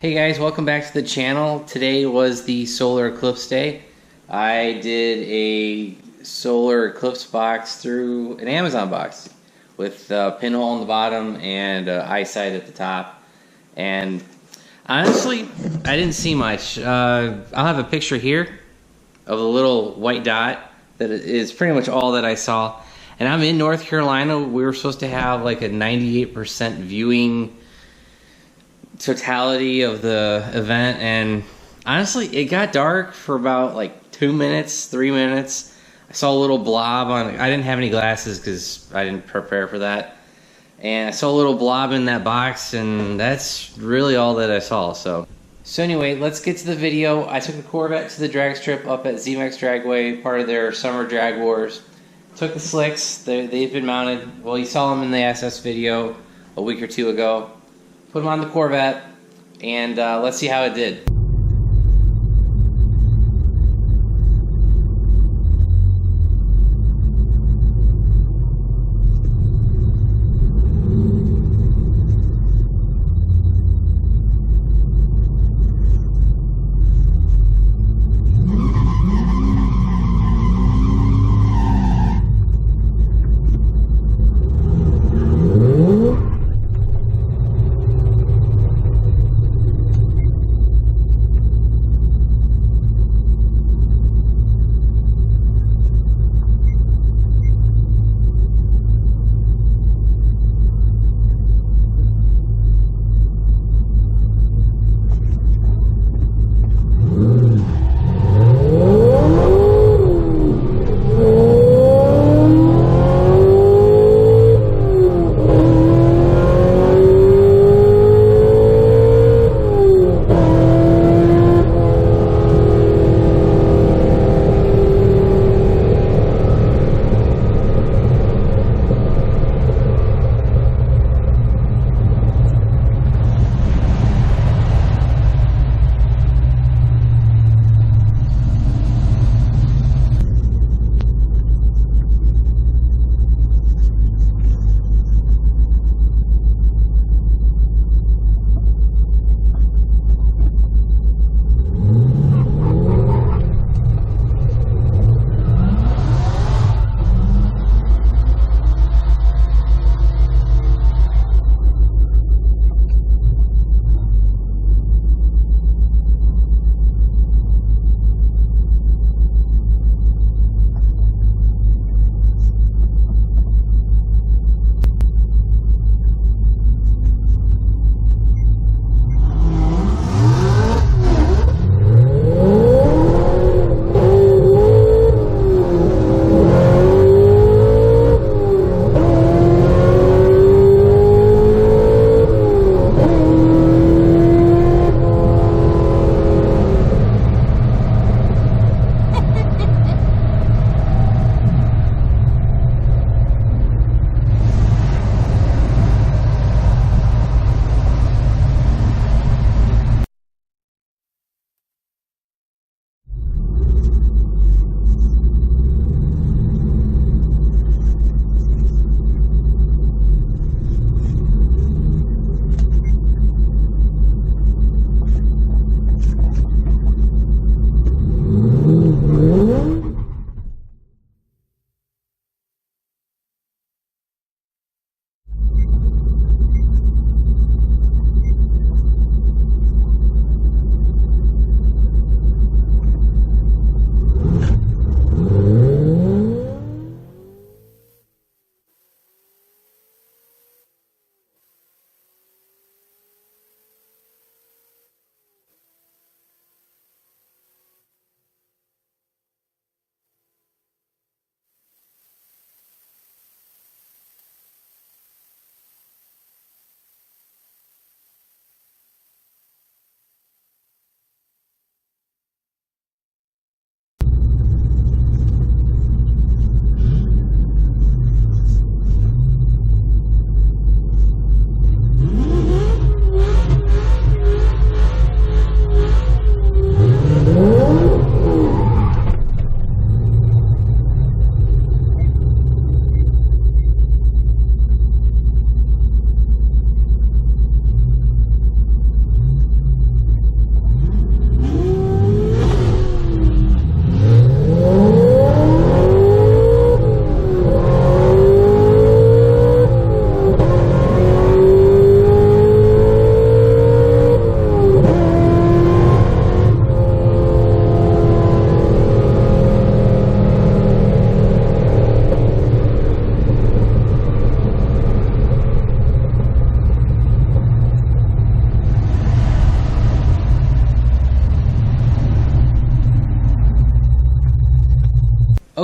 Hey guys, welcome back to the channel. Today was the solar eclipse day. I did a solar eclipse box through an Amazon box with a pinhole in the bottom and eyesight at the top. And honestly, I didn't see much. I'll have a picture here of a little white dot that is pretty much all that I saw. And I'm in North Carolina. We were supposed to have like a 98% viewing totality of the event, and honestly it got dark for about like 2 minutes, 3 minutes. I saw a little blob on, I didn't have any glasses because I didn't prepare for that, and I saw a little blob in that box, and that's really all that I saw. So anyway, let's get to the video. I took the Corvette to the drag strip up at Zmax Dragway, part of their summer drag wars. Took the slicks, they've been mounted. Well, you saw them in the SS video a week or two ago. Put them on the Corvette, and let's see how it did.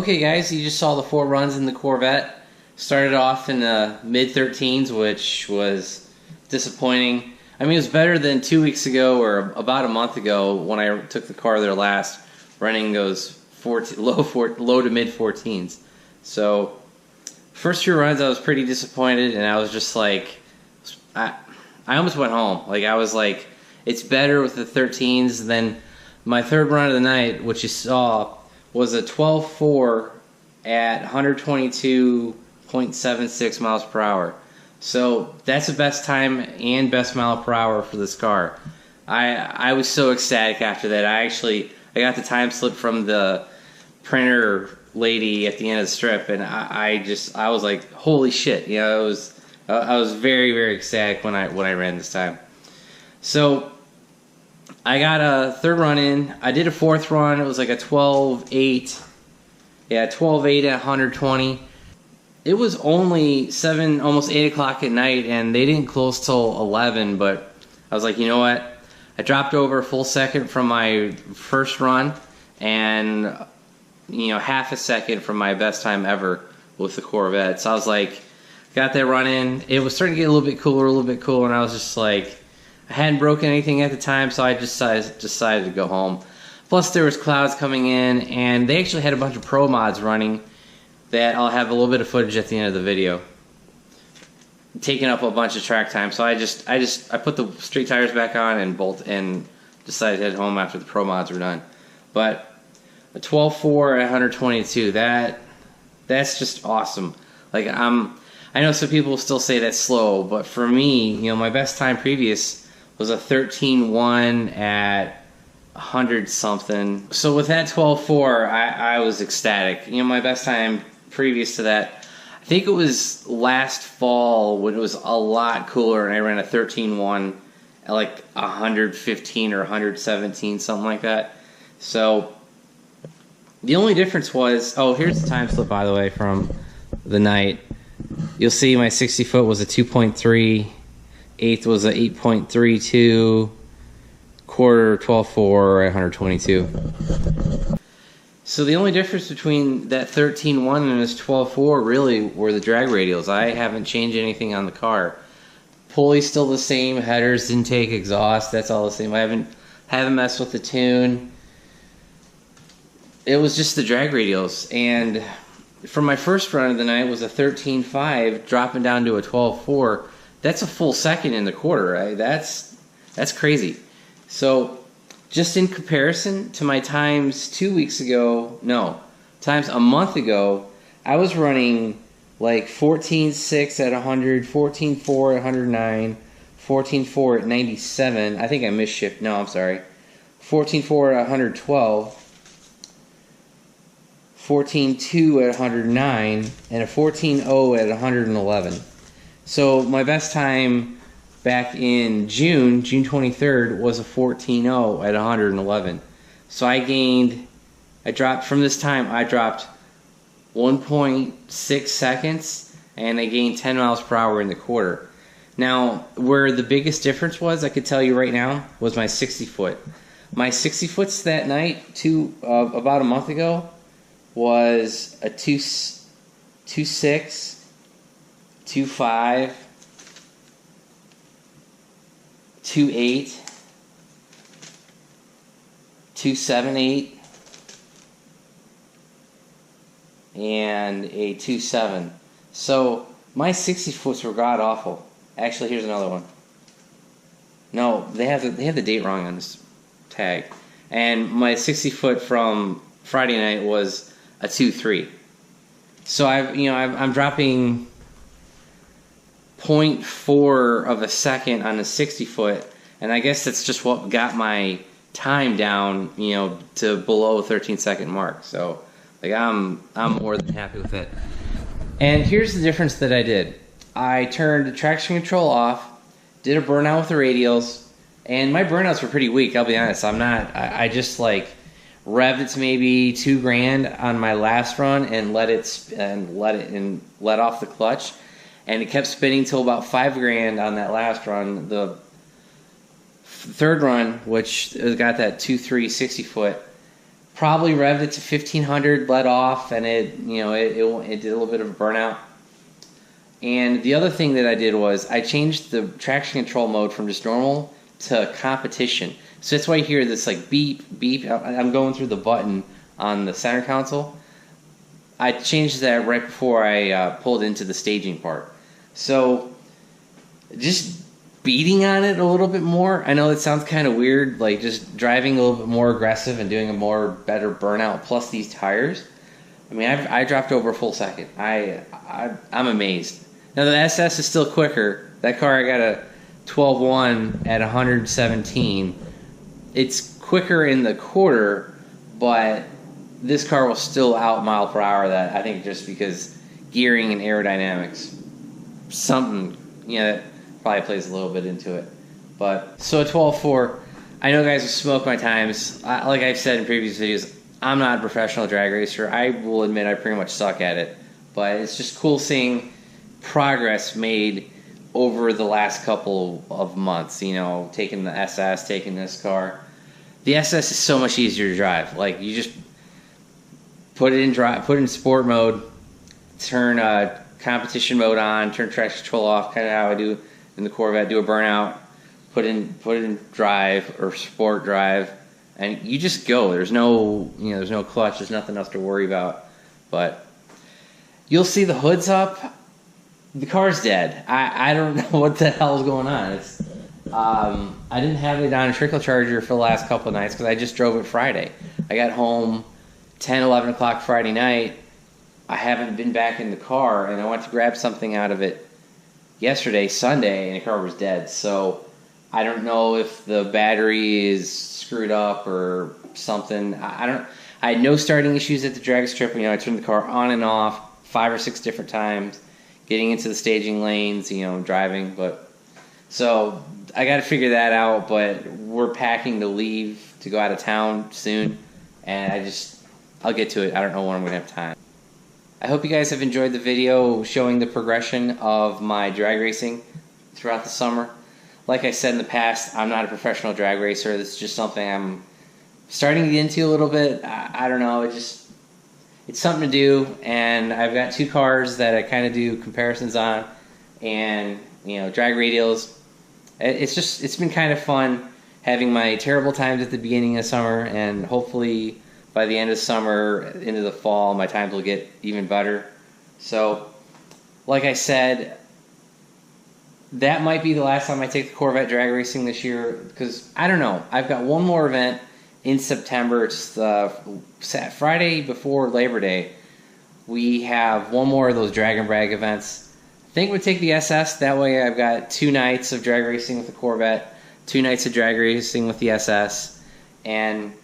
Okay guys, you just saw the 4 runs in the Corvette. Started off in the mid-13s, which was disappointing. I mean, it was better than 2 weeks ago or about a month ago when I took the car there last, running those low to mid-14s. So, first 2 runs I was pretty disappointed, and I was just like, I almost went home. Like, I was like, it's better with the 13s. Then my 3rd run of the night, which you saw, was a 12.4 at 122.76 miles per hour. So that's the best time and best mile per hour for this car. I was so ecstatic after that. I got the time slip from the printer lady at the end of the strip, and I was like, holy shit! You know, I was very, very ecstatic when I ran this time. So I got a 3rd run in. I did a 4th run. It was like a 12.8. Yeah, 12.8 at 120. It was only almost 8 o'clock at night, and they didn't close till 11. But I was like, you know what? I dropped over a full second from my first run, and half a second from my best time ever with the Corvette. So I was like, got that run in. It was starting to get a little bit cooler, and I was just like, I hadn't broken anything at the time, so I just decided to go home. Plus, there was clouds coming in, and they actually had a bunch of pro mods running that I'll have a little bit of footage at the end of the video, taking up a bunch of track time. So I put the street tires back on and decided to head home after the pro mods were done. But a 12.4 at 122, that's just awesome. Like, I know some people still say that's slow, but for me, my best time previous was a 13.1 at 100 something. So with that 12.4, I was ecstatic. My best time previous to that, I think it was last fall when it was a lot cooler, and I ran a 13.1 at like 115 or 117, something like that. So the only difference was, here's the time slip, by the way, from the night. You'll see my 60 foot was a 2.3, 8th was a 8.32, quarter 12.4 at 122. So the only difference between that 13.1 and this 12.4 really were the drag radials. I haven't changed anything on the car. Pulley's still the same, headers, intake, exhaust, that's all the same. I haven't messed with the tune. It was just the drag radials. And for my first run of the night was a 13.5, dropping down to a 12.4. That's a full second in the quarter, right? That's crazy. So just in comparison to my times times a month ago, I was running like 14.6 at 100, 14.4 at 109, 14.4 at 97. I think I misshipped. No, I'm sorry. 14.4 at 112. 14.2 at 109, and a 14.0 at 111. So my best time back in June 23rd, was a 14.0 at 111. So I dropped 1.6 seconds, and I gained 10 miles per hour in the quarter. Now, where the biggest difference was, I could tell you right now, was my 60 foot. My 60 foots that night, about a month ago, was a 2.6, 2.5, 2.8, 2.78, and a 2.7. So my 60 foots were god awful. Actually, here's another one. No, they have the date wrong on this tag. And my 60 foot from Friday night was a 2.3. So I'm dropping 0.4 of a second on a 60 foot, and I guess that's just what got my time down, to below a 13-second mark. So, like, I'm more than happy with it. And here's the difference that I did. I turned the traction control off, did a burnout with the radials, and my burnouts were pretty weak. I'll be honest. I just like revved it to maybe $2,000 on my last run and let off the clutch. And it kept spinning till about $5,000 on that last run. The third run, which got that 2.3 60 foot, Probably revved it to 1500, let off, and it did a little bit of a burnout. And the other thing that I did was I changed the traction control mode from just normal to competition. So that's why you hear this like beep, beep. I'm going through the button on the center console. I changed that right before I pulled into the staging part. So just beating on it a little bit more. I know it sounds kind of weird, like just driving a little bit more aggressive and doing a better burnout plus these tires. I mean, I dropped over a full second. I'm amazed. Now the SS is still quicker. That car, I got a 12.1 at 117. It's quicker in the quarter, but this car will still out mile per hour that, I think, just because gearing and aerodynamics, something, that probably plays a little bit into it. But so a 12.4, I know guys will smoke my times. Like I've said in previous videos, I'm not a professional drag racer. I will admit I pretty much suck at it, but it's just cool seeing progress made over the last couple of months. Taking the SS, taking this car. The SS is so much easier to drive. Like, you just put it in sport mode, turn competition mode on, turn traction control off, kind of how I do in the Corvette. Do a burnout, put it in drive or sport drive, and you just go. There's no clutch. There's nothing else to worry about. But you'll see the hood's up. The car's dead. I don't know what the hell's going on. It's I didn't have it on a trickle charger for the last couple of nights because I just drove it Friday. I got home 10, 11 o'clock Friday night. I haven't been back in the car, and I went to grab something out of it yesterday, Sunday, and the car was dead. So I don't know if the battery is screwed up or something. I had no starting issues at the drag strip. I turned the car on and off 5 or 6 different times, getting into the staging lanes, driving. But so I got to figure that out. But we're packing to leave to go out of town soon, and I'll get to it. I don't know when I'm going to have time. I hope you guys have enjoyed the video showing the progression of my drag racing throughout the summer. Like I said in the past, I'm not a professional drag racer. This is just something I'm starting to get into a little bit. I don't know. It's something to do, and I've got 2 cars that I kind of do comparisons on, and drag radials. It's been kind of fun having my terrible times at the beginning of summer, and hopefully by the end of summer into the fall my times will get even better. So like I said, that might be the last time I take the Corvette drag racing this year, because I don't know. I've got one more event in September. It's the Friday before Labor Day. We have one more of those drag and brag events. I think we'll take the SS. That way I've got 2 nights of drag racing with the Corvette, 2 nights of drag racing with the SS, and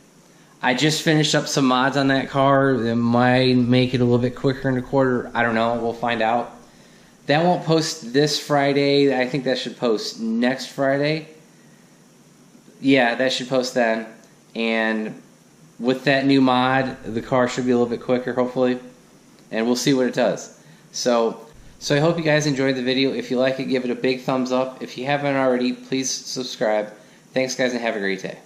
I just finished up some mods on that car that might make it a little bit quicker in the quarter. I don't know. We'll find out. That won't post this Friday. I think that should post next Friday. Yeah, that should post then. And with that new mod, the car should be a little bit quicker, hopefully. And we'll see what it does. So I hope you guys enjoyed the video. If you like it, give it a big thumbs up. If you haven't already, please subscribe. Thanks, guys, and have a great day.